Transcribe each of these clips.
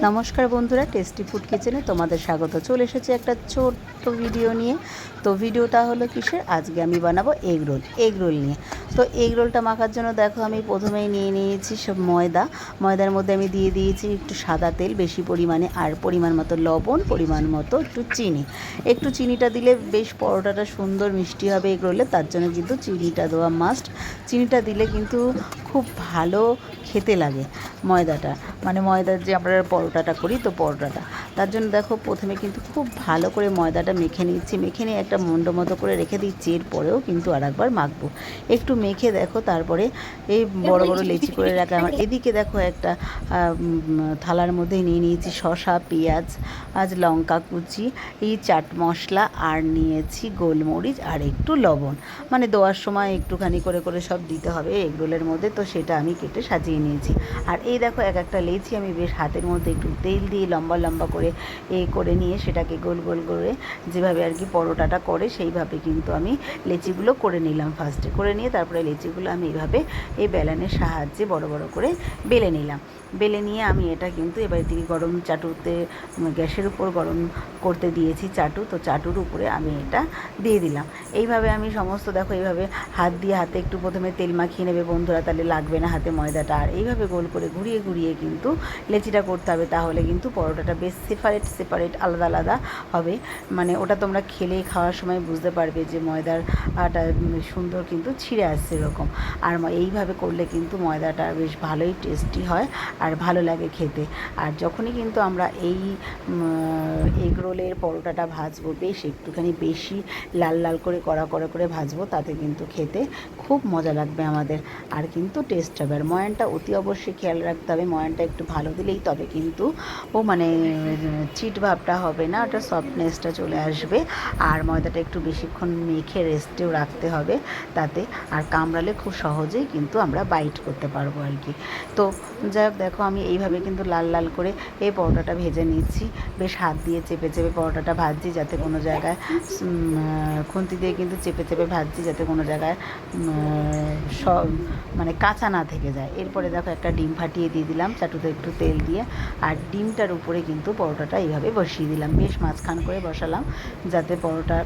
নমস্কার বন্ধুরা, tasty food কিচেনে তোমাদের স্বাগত। চলে এসেছে একটা ছোট্ট ভিডিও নিয়ে। তো ভিডিওটা হলো কিসের, আজকে আমি বানাবো এগ রোল নিয়ে। তো এগ রোলটা মাখার জন্য দেখো আমি প্রথমেই নিয়ে নিয়েছি সব ময়দার মধ্যে আমি দিয়ে দিয়েছি একটু সাদা তেল বেশি পরিমাণে, আর পরিমাণ মতো লবণ, পরিমাণ মতো একটু চিনিটা দিলে বেশ পরোটাটা সুন্দর মিষ্টি হবে এগ রোলে, তার জন্য কিন্তু চিনিটা দেওয়া মাস্ট। চিনিটা দিলে কিন্তু খুব ভালো খেতে লাগে ময়দার যে আমরা পরোটাটা করি, তো পরোটাটা তার জন্য দেখো প্রথমে কিন্তু খুব ভালো করে ময়দাটা মেখে নিয়ে একটা মন্ড মতো করে রেখে দিচ্ছি। এরপরেও কিন্তু আর একবার মাখবো, একটু মেখে দেখো তারপরে এই বড় বড় লেচি করে রাখা আমার। এদিকে দেখো একটা থালার মধ্যে নিয়ে নিয়েছি শসা, পেঁয়াজ, লঙ্কা কুচি, এই চাট মশলা, আর নিয়েছি গোলমরিচ আর একটু লবণ। দেওয়ার সময় একটুখানি করে করে সব দিতে হবে এগরোলের মধ্যে, তো সেটা আমি কেটে সাজিয়ে নিয়েছি। আর এই দেখো একটা লেচি আমি বেশ হাতের মধ্যে একটু তেল দিয়ে লম্বা লম্বা করে করে নিয়ে সেটাকে গোল গোল করে যেভাবে আর কি পরোটাটা করে সেইভাবে কিন্তু আমি লেচিগুলো করে নিলাম। ফার্স্টে করে নিয়ে তারপরে লেচিগুলো আমি এইভাবে এই বেলনের সাহায্যে বড় বড় করে বেলে নিয়ে আমি এটা কিন্তু এবার দিকে গরম চাটুতে গ্যাসের উপর গরম করতে দিয়েছি চাটু, তো চাটুর উপরে আমি এটা দিয়ে দিলাম। এইভাবে আমি সমস্ত দেখো এইভাবে হাতে একটু প্রথমে তেল মাখিয়ে নেবে বন্ধুরা, তাহলে লাগবে না হাতে ময়দাটা। আর এইভাবে গোল করে ঘুরিয়ে ঘুরিয়ে কিন্তু লেচিটা করতে হবে, তাহলে কিন্তু পরোটাটা বেশ সেপারেট আলাদা আলাদা হবে। ওটা তোমরা খাওয়ার সময় বুঝতে পারবে যে ময়দার আটা সুন্দর কিন্তু ছিঁড়ে আসছে এরকম। আর এইভাবে করলে কিন্তু ময়দাটা বেশ ভালোই টেস্টি হয় আর ভালো লাগে খেতে। আর যখনই কিন্তু আমরা এই এগ রোলের পরোটাটা ভাজবো, বেশ একটুখানি বেশি লাল লাল করে কড়া করে ভাজবো, তাতে কিন্তু খেতে খুব মজা লাগবে আমাদের, আর কিন্তু টেস্ট হবে। আর ময়ানটা অতি অবশ্যই খেয়াল রাখতে হবে, ময়ানটা একটু ভালো দিলেই তবে কিন্তু চিট ভাবটা হবে না, ওটা সফটনেসটা চলে আসবে। আর ময়দাটা একটু বেশিক্ষণ মেখে রেস্টেও রাখতে হবে তাতে, আর কামড়ালে খুব সহজেই কিন্তু আমরা বাইট করতে পারবো আর কি। তো যাই হোক দেখো আমি এইভাবে কিন্তু লাল লাল করে এই পরোটাটা ভেজে নিচ্ছি, বেশ হাত দিয়ে চেপে পরোটাটা ভাজছি, যাতে কোনো জায়গায় খুন্তি দিয়ে কিন্তু চেপে ভাজছি, যাতে কোনো জায়গায় সব কাঁচা না থেকে যায়। এরপরে দেখো একটা ডিম ফাটিয়ে দিয়ে দিলাম চাটুতে একটু তেল দিয়ে, আর ডিমটার উপরে কিন্তু পরোটাটা এইভাবে বসিয়ে দিলাম, বেশ মাঝখান করে বসালাম যাতে পরোটা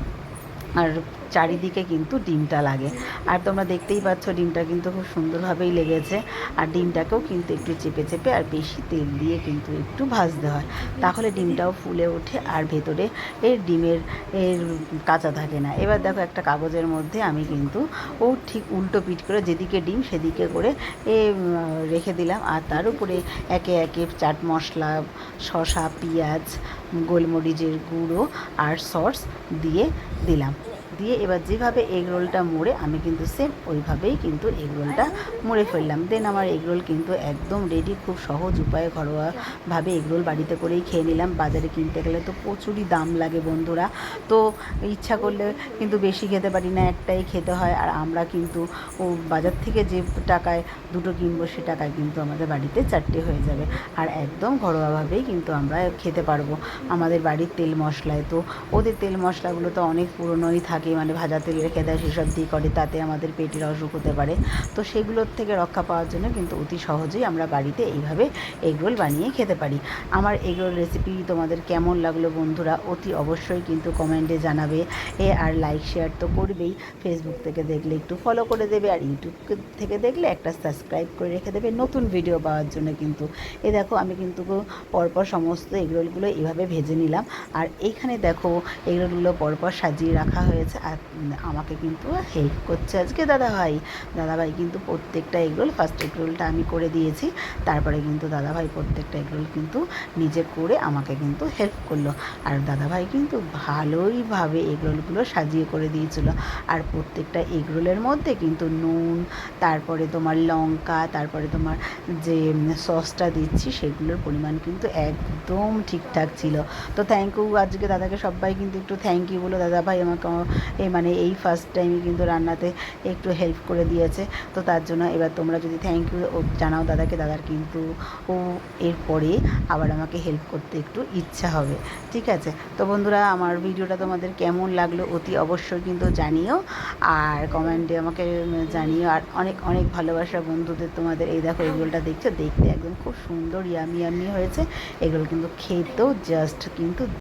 আর চারিদিকে কিন্তু ডিমটা লাগে। আর তোমরা দেখতেই পাচ্ছ ডিমটা কিন্তু খুব সুন্দরভাবেই লেগেছে। আর ডিমটাকেও কিন্তু একটু চেপে আর বেশি তেল দিয়ে কিন্তু একটু ভাজতে হয়, তাহলে ডিমটাও ফুলে ওঠে আর ভেতরে ডিমের কাঁচা থাকে না। এবার দেখো একটা কাগজের মধ্যে আমি কিন্তু ঠিক উল্টো পিঠ করে যেদিকে ডিম সেদিকে করে রেখে দিলাম, আর তার উপরে একে একে চাট মশলা, শসা, পেঁয়াজ, গোলমরিচের গুঁড়ো আর সস দিয়ে এবার যেভাবে এগ রোলটা মুড়ে আমি কিন্তু সেম ওইভাবেই কিন্তু এগ রোলটা মুড়ে ফেললাম। দেন আমার এগ রোল কিন্তু একদম রেডি। খুব সহজ উপায়ে ঘরোয়াভাবে এগ রোল বাড়িতে করেই খেয়ে নিলাম। বাজারে কিনতে গেলে তো প্রচুরই দাম লাগে বন্ধুরা, তো ইচ্ছা করলে কিন্তু বেশি খেতে পারি না, একটাই খেতে হয়। আর আমরা কিন্তু বাজার থেকে যে টাকায় দুটো কিনবো সে টাকায় কিন্তু আমাদের বাড়িতে চারটে হয়ে যাবে, আর একদম ঘরোয়াভাবেই কিন্তু আমরা খেতে পারবো আমাদের বাড়ির তেল মশলায়। তো ওদের তেল মশলাগুলো তো অনেক পুরনোই থাকে, ভাজা তেল রেখে দেয়, সেসব দিয়ে করে, তাতে আমাদের পেটের অসুখ হতে পারে। তো সেগুলোর থেকে রক্ষা পাওয়ার জন্য কিন্তু অতি সহজেই আমরা বাড়িতে এইভাবে এগরোল বানিয়ে খেতে পারি। আমার এগরোল রেসিপি তোমাদের কেমন লাগলো বন্ধুরা অতি অবশ্যই কিন্তু কমেন্টে জানাবে। আর লাইক শেয়ার তো করবেই, ফেসবুক থেকে দেখলে একটু ফলো করে দেবে, আর ইউটিউব থেকে দেখলে একটা সাবস্ক্রাইব করে রেখে দেবে নতুন ভিডিও পাওয়ার জন্য। কিন্তু দেখো আমি কিন্তু পরপর সমস্ত এগরোলগুলো এইভাবে ভেজে নিলাম, আর এইখানে দেখো এগরোলগুলো পরপর সাজিয়ে রাখা হয়েছে। আর আমাকে কিন্তু হেল্প করছে আজকে দাদাভাই কিন্তু প্রত্যেকটা এগরোল, ফার্স্ট এগরোলটা আমি করে দিয়েছি, তারপরে কিন্তু দাদাভাই প্রত্যেকটা এগরোল কিন্তু নিজে করে আমাকে কিন্তু হেল্প করলো। আর দাদাভাই কিন্তু ভালোইভাবে এগরোলগুলো সাজিয়ে করে দিয়েছিল। আর প্রত্যেকটা এগরোলের মধ্যে কিন্তু নুন, তারপরে তোমার লঙ্কা, তারপরে তোমার যে সসটা দিচ্ছি সেগুলোর পরিমাণ কিন্তু একদম ঠিকঠাক ছিল। তো থ্যাংক ইউ, আজকে দাদাকে সবাই কিন্তু একটু থ্যাংক ইউ বলো, দাদাভাই আমাকে মানে এই ফার্স্ট টাইমই কিন্তু রান্নাতে একটু হেল্প করে দিয়েছে। তো তার জন্য এবার তোমরা যদি থ্যাংক ইউ জানাও দাদাকে, দাদার কিন্তু এরপরে আবার আমাকে হেল্প করতে একটু ইচ্ছা হবে। ঠিক আছে, তো বন্ধুরা আমার ভিডিওটা তোমাদের কেমন লাগলো অতি অবশ্যই কিন্তু জানিও, আর কমেন্টে আমাকে জানিও। আর অনেক অনেক ভালোবাসা বন্ধুদের তোমাদের। এই দেখো এগুলোটা দেখছো, দেখতে একদম খুব সুন্দর ইয়ামি ইয়ামি হয়েছে। এগুলো কিন্তু খেতেও জাস্ট কিন্তু